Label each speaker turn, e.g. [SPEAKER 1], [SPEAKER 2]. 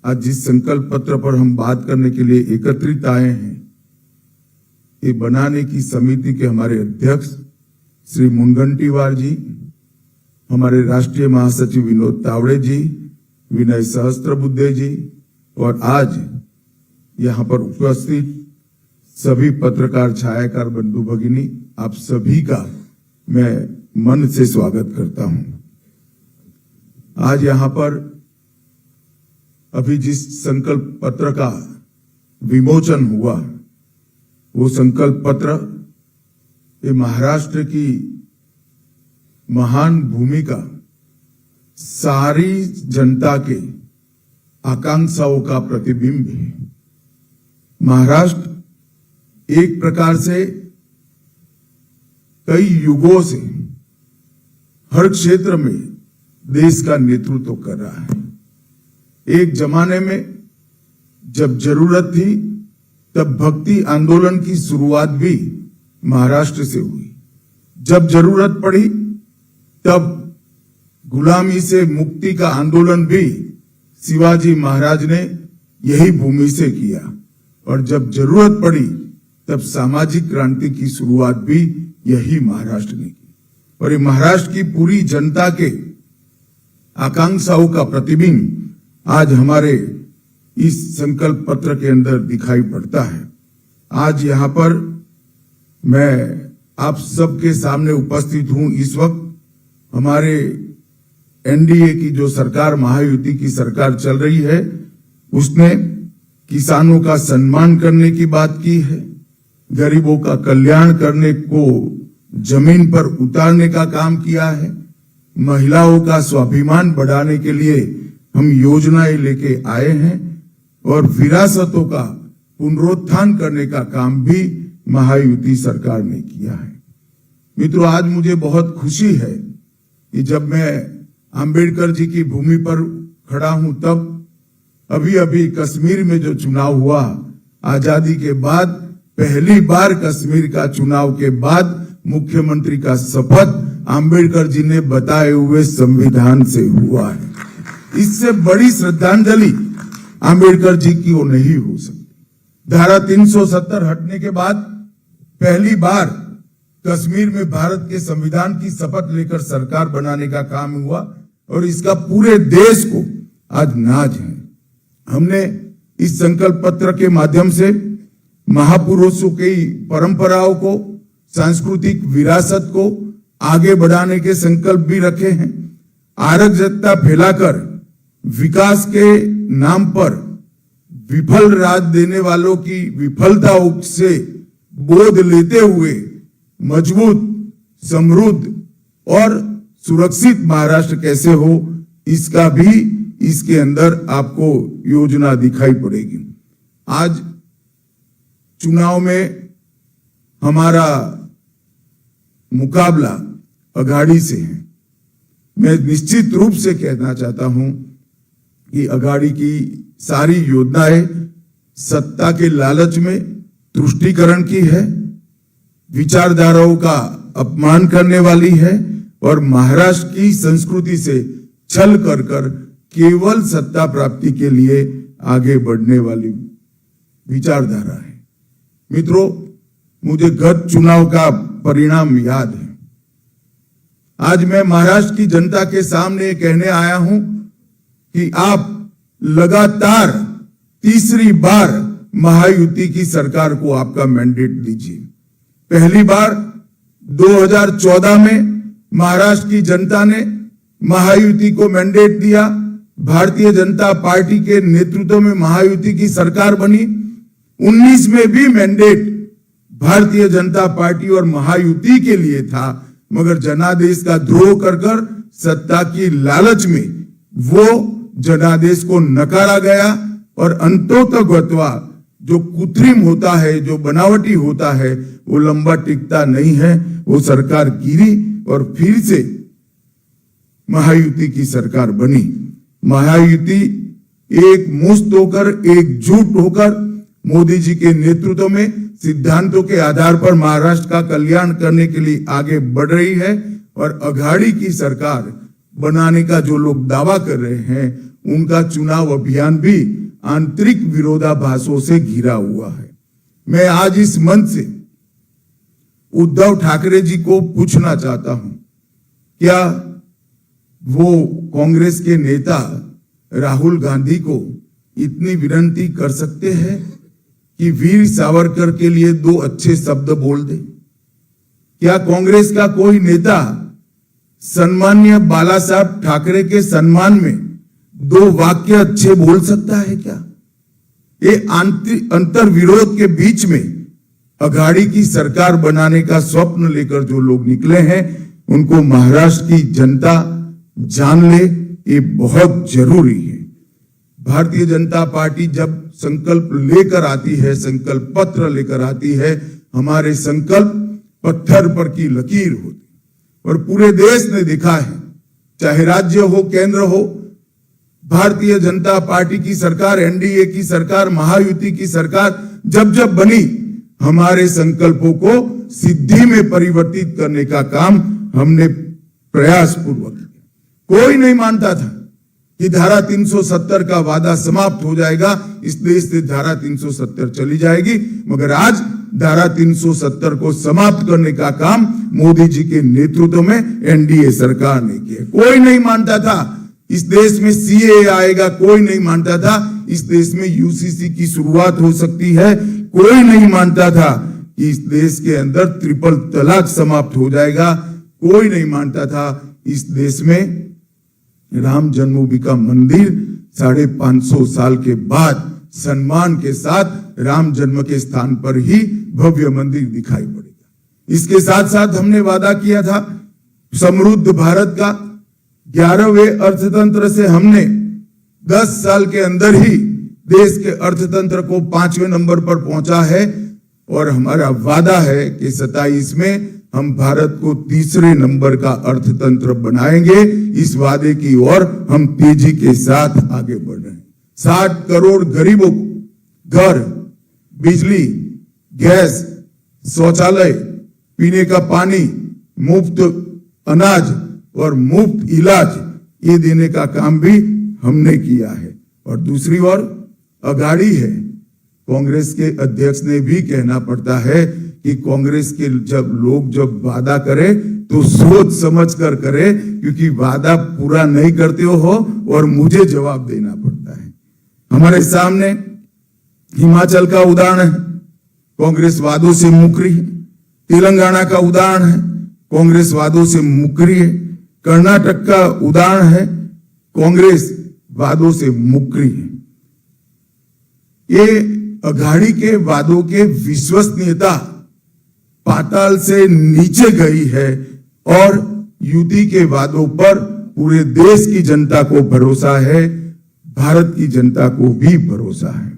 [SPEAKER 1] आज जिस संकल्प पत्र पर हम बात करने के लिए एकत्रित आए हैं, ये बनाने की समिति के हमारे अध्यक्ष श्री मुनगंटीवार जी, हमारे राष्ट्रीय महासचिव विनोद तावड़े जी, विनय सहस्त्रबुद्धे जी और आज यहाँ पर उपस्थित सभी पत्रकार छायाकार बंधु भगिनी, आप सभी का मैं मन से स्वागत करता हूं। आज यहाँ पर अभी जिस संकल्प पत्र का विमोचन हुआ, वो संकल्प पत्र ये महाराष्ट्र की महान भूमिका, सारी जनता के आकांक्षाओं का प्रतिबिंब है। महाराष्ट्र एक प्रकार से कई युगों से हर क्षेत्र में देश का नेतृत्व कर रहा है। एक जमाने में जब जरूरत थी तब भक्ति आंदोलन की शुरुआत भी महाराष्ट्र से हुई। जब जरूरत पड़ी तब गुलामी से मुक्ति का आंदोलन भी शिवाजी महाराज ने यही भूमि से किया और जब जरूरत पड़ी तब सामाजिक क्रांति की शुरुआत भी यही महाराष्ट्र ने की। और ये महाराष्ट्र की पूरी जनता के आकांक्षाओं का प्रतिबिंब आज हमारे इस संकल्प पत्र के अंदर दिखाई पड़ता है। आज यहाँ पर मैं आप सबके सामने उपस्थित हूं। इस वक्त हमारे एनडीए की जो सरकार, महायुति की सरकार चल रही है, उसने किसानों का सम्मान करने की बात की है, गरीबों का कल्याण करने को जमीन पर उतारने का काम किया है, महिलाओं का स्वाभिमान बढ़ाने के लिए हम योजनाएं लेके आए हैं और विरासतों का पुनरुत्थान करने का काम भी महायुति सरकार ने किया है। मित्रों, आज मुझे बहुत खुशी है कि जब मैं अंबेडकर जी की भूमि पर खड़ा हूं, तब अभी अभी कश्मीर में जो चुनाव हुआ, आजादी के बाद पहली बार कश्मीर का चुनाव के बाद मुख्यमंत्री का शपथ अंबेडकर जी ने बताए हुए संविधान से हुआ है। इससे बड़ी श्रद्धांजलि अंबेडकर जी की वो नहीं हो सकती। धारा 370 हटने के बाद पहली बार कश्मीर में भारत के संविधान की शपथ लेकर सरकार बनाने का काम हुआ और इसका पूरे देश को आज नाज है। हमने इस संकल्प पत्र के माध्यम से महापुरुषों की परंपराओं को, सांस्कृतिक विरासत को आगे बढ़ाने के संकल्प भी रखे हैं। अराजकता फैलाकर विकास के नाम पर विफल राज देने वालों की विफलताओं से बोध लेते हुए मजबूत, समृद्ध और सुरक्षित महाराष्ट्र कैसे हो, इसका भी इसके अंदर आपको योजना दिखाई पड़ेगी। आज चुनाव में हमारा मुकाबला अघाड़ी से है। मैं निश्चित रूप से कहना चाहता हूं कि अघाड़ी की सारी योजनाएं सत्ता के लालच में तुष्टीकरण की है, विचारधाराओं का अपमान करने वाली है और महाराष्ट्र की संस्कृति से छल कर केवल सत्ता प्राप्ति के लिए आगे बढ़ने वाली विचारधारा है। मित्रों, मुझे गत चुनाव का परिणाम याद है। आज मैं महाराष्ट्र की जनता के सामने कहने आया हूं कि आप लगातार तीसरी बार महायुति की सरकार को आपका मैंडेट दीजिए। पहली बार 2014 में महाराष्ट्र की जनता ने महायुति को मैंडेट दिया, भारतीय जनता पार्टी के नेतृत्व में महायुति की सरकार बनी। 19 में भी मैंडेट भारतीय जनता पार्टी और महायुति के लिए था, मगर जनादेश का द्रोह कर सत्ता की लालच में वो जनादेश को नकारा गया और अंतोतगत्वा जो कृत्रिम होता है, जो बनावटी होता है, वो लंबा टिकता नहीं है। वो सरकार गिरी और फिर से महायुति की सरकार बनी। महायुति एक मुश्त होकर, एकजुट होकर मोदी जी के नेतृत्व में सिद्धांतों के आधार पर महाराष्ट्र का कल्याण करने के लिए आगे बढ़ रही है और अघाड़ी की सरकार बनाने का जो लोग दावा कर रहे हैं उनका चुनाव अभियान भी आंतरिक विरोधाभासों से घिरा हुआ है। मैं आज इस मंच से उद्धव ठाकरे जी को पूछना चाहता हूं, क्या वो कांग्रेस के नेता राहुल गांधी को इतनी विनती कर सकते हैं कि वीर सावरकर के लिए 2 अच्छे शब्द बोल दे? क्या कांग्रेस का कोई नेता सम्मान्य बाला साहब ठाकरे के सम्मान में 2 वाक्य अच्छे बोल सकता है क्या? ये अंतर विरोध के बीच में अघाड़ी की सरकार बनाने का स्वप्न लेकर जो लोग निकले हैं, उनको महाराष्ट्र की जनता जान ले, ये बहुत जरूरी है। भारतीय जनता पार्टी जब संकल्प लेकर आती है, संकल्प पत्र लेकर आती है, हमारे संकल्प पत्थर पर की लकीर होती और पूरे देश ने देखा है, चाहे राज्य हो केंद्र हो, भारतीय जनता पार्टी की सरकार, एनडीए की सरकार, महायुति की सरकार जब जब बनी, हमारे संकल्पों को सिद्धि में परिवर्तित करने का काम हमने प्रयास पूर्वक किया। कोई नहीं मानता था कि धारा 370 का वादा समाप्त हो जाएगा, इस देश से धारा 370 चली जाएगी, मगर आज धारा 370 को समाप्त करने का काम मोदी जी के नेतृत्व में एनडीए सरकार ने किया। कोई नहीं मानता था इस देश में सीएए आएगा, कोई नहीं मानता था इस देश में यूसीसी की शुरुआत हो सकती है, कोई नहीं मानता था कि इस देश के अंदर ट्रिपल तलाक समाप्त हो जाएगा, कोई नहीं मानता था इस देश में राम जन्मभूमि का मंदिर 550 साल के बाद सम्मान के साथ राम जन्म के स्थान पर ही भव्य मंदिर दिखाई पड़ेगा। इसके साथ साथ हमने वादा किया था समृद्ध भारत का, 11वें अर्थतंत्र से हमने 10 साल के अंदर ही देश के अर्थतंत्र को 5वें नंबर पर पहुंचा है और हमारा वादा है कि 27 में हम भारत को 3रे नंबर का अर्थतंत्र बनाएंगे। इस वादे की ओर हम तेजी के साथ आगे बढ़ रहे हैं। 60 करोड़ गरीबों को घर, बिजली, गैस, शौचालय, पीने का पानी, मुफ्त अनाज और मुफ्त इलाज ये देने का काम भी हमने किया है। और दूसरी ओर अघाड़ी है, कांग्रेस के अध्यक्ष ने भी कहना पड़ता है कि कांग्रेस के जब वादा करे तो सोच समझ कर करे, क्योंकि वादा पूरा नहीं करते हो और मुझे जवाब देना पड़ता है। हमारे सामने हिमाचल का उदाहरण है, कांग्रेस वादों से मुकरी है। तेलंगाना का उदाहरण है, कांग्रेस वादों से मुकरी है। कर्नाटक का उदाहरण है, कांग्रेस वादों से मुकरी है। ये अघाड़ी के वादों के विश्वसनीयता पाताल से नीचे गई है और युति के वादों पर पूरे देश की जनता को भरोसा है, भारत की जनता को भी भरोसा है।